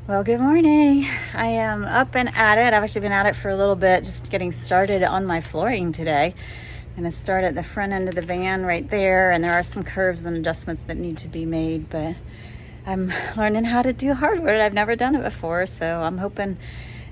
Well, good morning. I am up and at it. I've actually been at it for a little bit, just getting started on my flooring today. I'm going to start at the front end of the van right there, and there are some curves and adjustments that need to be made, but I'm learning how to do hardwood. I've never done it before, so I'm hoping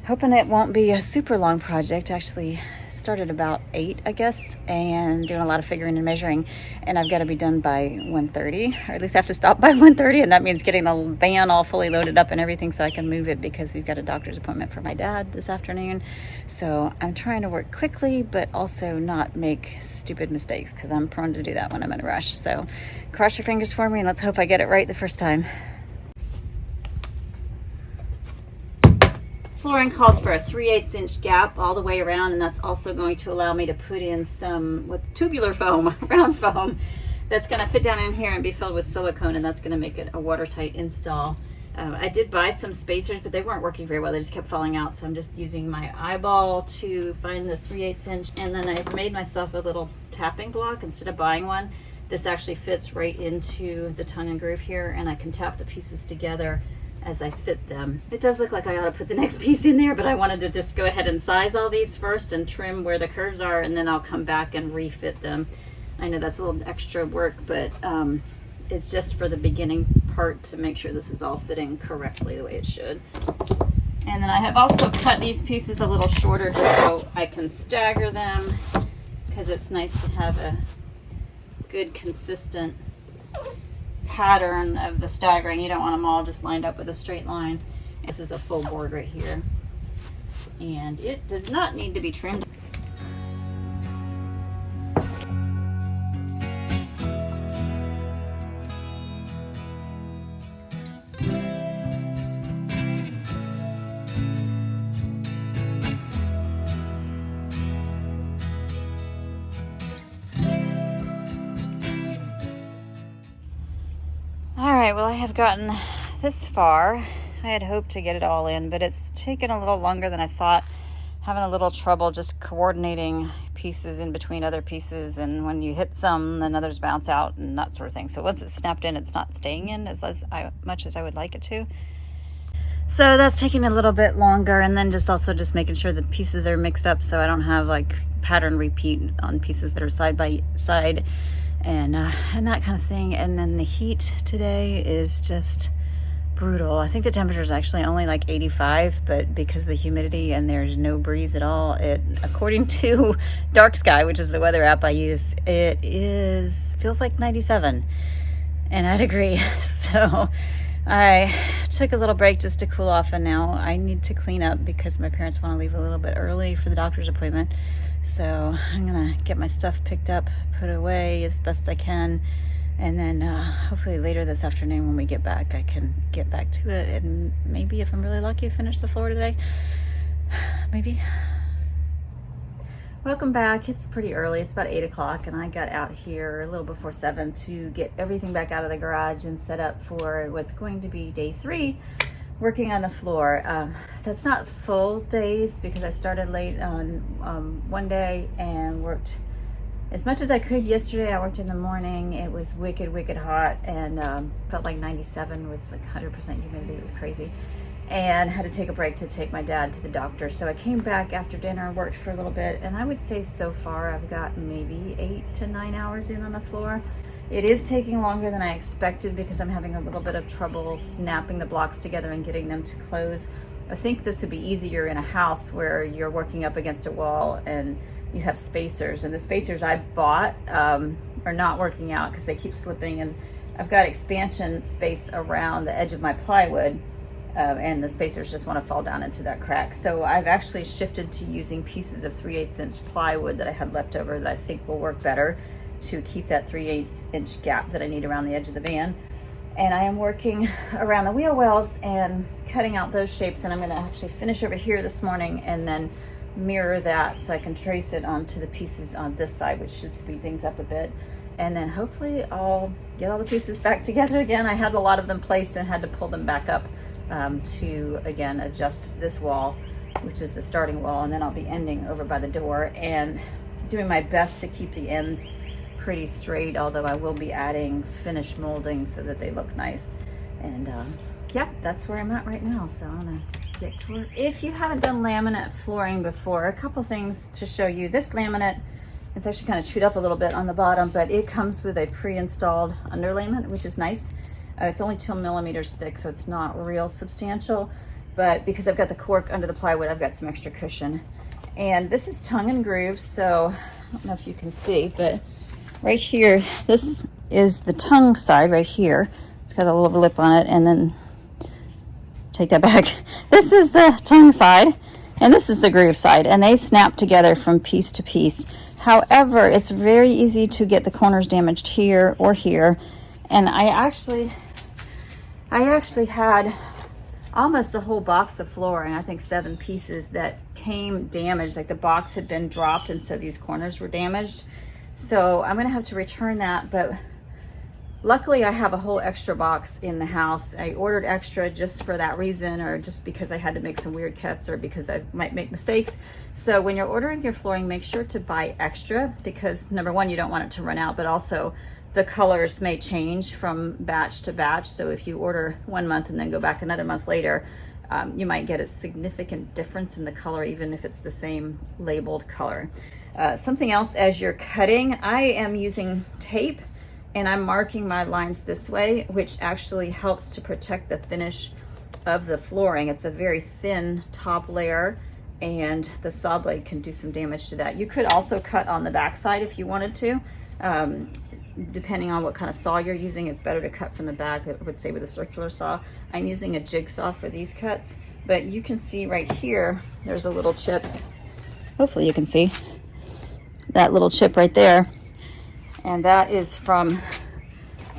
it won't be a super long project. Actually started about 8, I guess, and doing a lot of figuring and measuring, and I've got to be done by 1:30, or at least I have to stop by 1:30, and that means getting the van all fully loaded up and everything so I can move it, because we've got a doctor's appointment for my dad this afternoon. So I'm trying to work quickly but also not make stupid mistakes, because I'm prone to do that when I'm in a rush. So cross your fingers for me and let's hope I get it right the first time. Flooring calls for a 3/8 inch gap all the way around, and that's also going to allow me to put in some with tubular foam, round foam, that's going to fit down in here and be filled with silicone, and that's going to make it a watertight install. I did buy some spacers, but they weren't working very well. They just kept falling out, so I'm just using my eyeball to find the 3/8 inch, and then I've made myself a little tapping block instead of buying one. This actually fits right into the tongue and groove here, and I can tap the pieces together as I fit them. It does look like I ought to put the next piece in there, but I wanted to just go ahead and size all these first and trim where the curves are, and then I'll come back and refit them. I know that's a little extra work, but it's just for the beginning part to make sure this is all fitting correctly the way it should. And then I have also cut these pieces a little shorter just so I can stagger them, because it's nice to have a good consistent pattern of the staggering. You don't want them all just lined up with a straight line. This is a full board right here, and it does not need to be trimmed. Alright, well, I have gotten this far. I had hoped to get it all in, but it's taken a little longer than I thought. Having a little trouble just coordinating pieces in between other pieces, and when you hit some, then others bounce out and that sort of thing. So once it's snapped in, it's not staying in as much as I would like it to. So that's taking a little bit longer, and then just making sure the pieces are mixed up so I don't have like pattern repeat on pieces that are side by side. And that kind of thing. And then the heat today is just brutal. I think the temperature is actually only like 85, but because of the humidity and there's no breeze at all, it, according to Dark Sky, which is the weather app I use, feels like 97, and I'd agree. So I took a little break just to cool off, and now I need to clean up because my parents want to leave a little bit early for the doctor's appointment. So I'm gonna get my stuff picked up, put away as best I can, and then hopefully later this afternoon when we get back, I can get back to it, and maybe if I'm really lucky, finish the floor today. Maybe. Welcome back. It's pretty early. It's about 8 o'clock, and I got out here a little before 7 to get everything back out of the garage and set up for what's going to be day 3, working on the floor. That's not full days because I started late on one day and worked as much as I could yesterday. I worked in the morning. It was wicked hot, and felt like 97 with like 100% humidity. It was crazy, and had to take a break to take my dad to the doctor. So I came back after dinner, worked for a little bit, and I would say so far I've got maybe 8 to 9 hours in on the floor. It is taking longer than I expected because I'm having a little bit of trouble snapping the blocks together and getting them to close. I think this would be easier in a house where you're working up against a wall and you have spacers, and the spacers I bought are not working out because they keep slipping, and I've got expansion space around the edge of my plywood, and the spacers just want to fall down into that crack. So I've actually shifted to using pieces of 3/8 inch plywood that I had left over that I think will work better to keep that 3/8 inch gap that I need around the edge of the van. And I am working around the wheel wells and cutting out those shapes, and I'm going to actually finish over here this morning and then mirror that so I can trace it onto the pieces on this side, which should speed things up a bit. And then hopefully I'll get all the pieces back together again. I had a lot of them placed and had to pull them back up to again adjust this wall, which is the starting wall, and then I'll be ending over by the door and doing my best to keep the ends pretty straight, although I will be adding finished molding so that they look nice. And yep, that's where I'm at right now. So I'm gonna get to work. If you haven't done laminate flooring before, a couple things to show you. This laminate, it's actually kind of chewed up a little bit on the bottom, but it comes with a pre-installed underlayment, which is nice. It's only 2 millimeters thick, so it's not real substantial, but because I've got the cork under the plywood, I've got some extra cushion. And this is tongue and groove, so I don't know if you can see, but right here, this is the tongue side right here. It's got a little lip on it, and then take that back. This is the tongue side, and this is the groove side, and they snap together from piece to piece. However, it's very easy to get the corners damaged here or here, and I actually had almost a whole box of flooring, I think 7 pieces, that came damaged, like the box had been dropped and so these corners were damaged. So I'm gonna have to return that, but luckily I have a whole extra box in the house. I ordered extra just for that reason, or just because I had to make some weird cuts, or because I might make mistakes. So when you're ordering your flooring, make sure to buy extra, because number one, you don't want it to run out, but also the colors may change from batch to batch. So if you order 1 month and then go back another month later, you might get a significant difference in the color, even if it's the same labeled color. Something else, as you're cutting, I am using tape and I'm marking my lines this way, which actually helps to protect the finish of the flooring. It's a very thin top layer, and the saw blade can do some damage to that. You could also cut on the back side if you wanted to. Depending on what kind of saw you're using, it's better to cut from the back, I would say, with a circular saw. I'm using a jigsaw for these cuts, but you can see right here, there's a little chip. Hopefully you can see that little chip right there. And that is from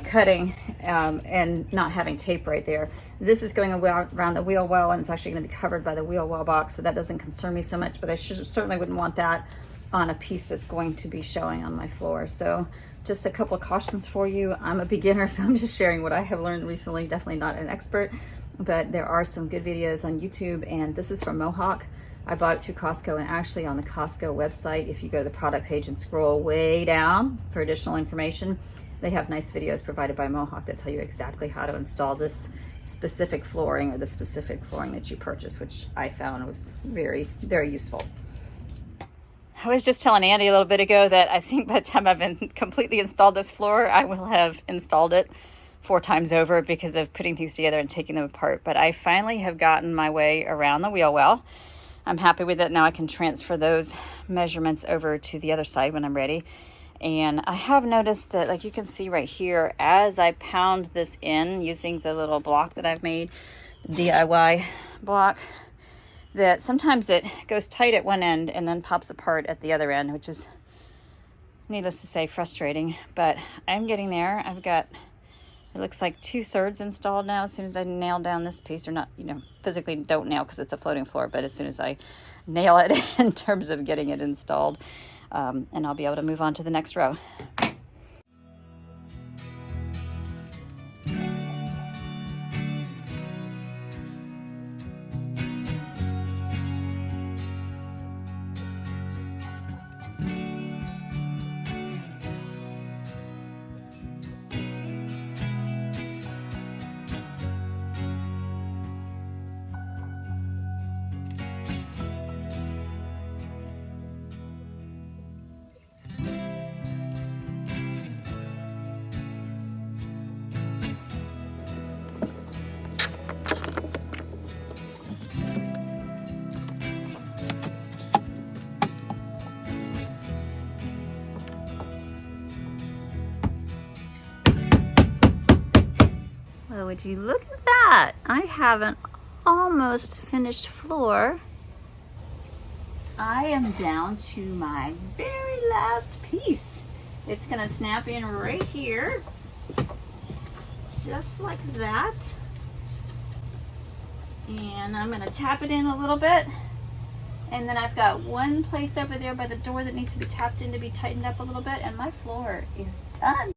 cutting and not having tape right there. This is going around the wheel well, and it's actually going to be covered by the wheel well box, so that doesn't concern me so much, but I certainly wouldn't want that on a piece that's going to be showing on my floor. So just a couple of cautions for you. I'm a beginner, so I'm just sharing what I have learned recently. Definitely not an expert, but there are some good videos on YouTube, and this is from Mohawk. I bought it through Costco, and actually on the Costco website, if you go to the product page and scroll way down for additional information, they have nice videos provided by Mohawk that tell you exactly how to install this specific flooring, or the specific flooring that you purchase, which I found was very, very useful. I was just telling Andy a little bit ago that I think by the time I've completely installed this floor, I will have installed it 4 times over because of putting things together and taking them apart. But I finally have gotten my way around the wheel well. I'm happy with it. Now I can transfer those measurements over to the other side when I'm ready. And I have noticed that, like you can see right here, as I pound this in using the little block that I've made, the DIY block, that sometimes it goes tight at one end and then pops apart at the other end, which is, needless to say, frustrating. But I'm getting there. I've got, it looks like 2/3 installed now. As soon as I nail down this piece, or not, you know, physically don't nail because it's a floating floor, but as soon as I nail it in terms of getting it installed, and I'll be able to move on to the next row. Well, would you look at that? I have an almost finished floor. I am down to my very last piece. It's gonna snap in right here, just like that. And I'm gonna tap it in a little bit. And then I've got one place over there by the door that needs to be tapped in to be tightened up a little bit, and my floor is done.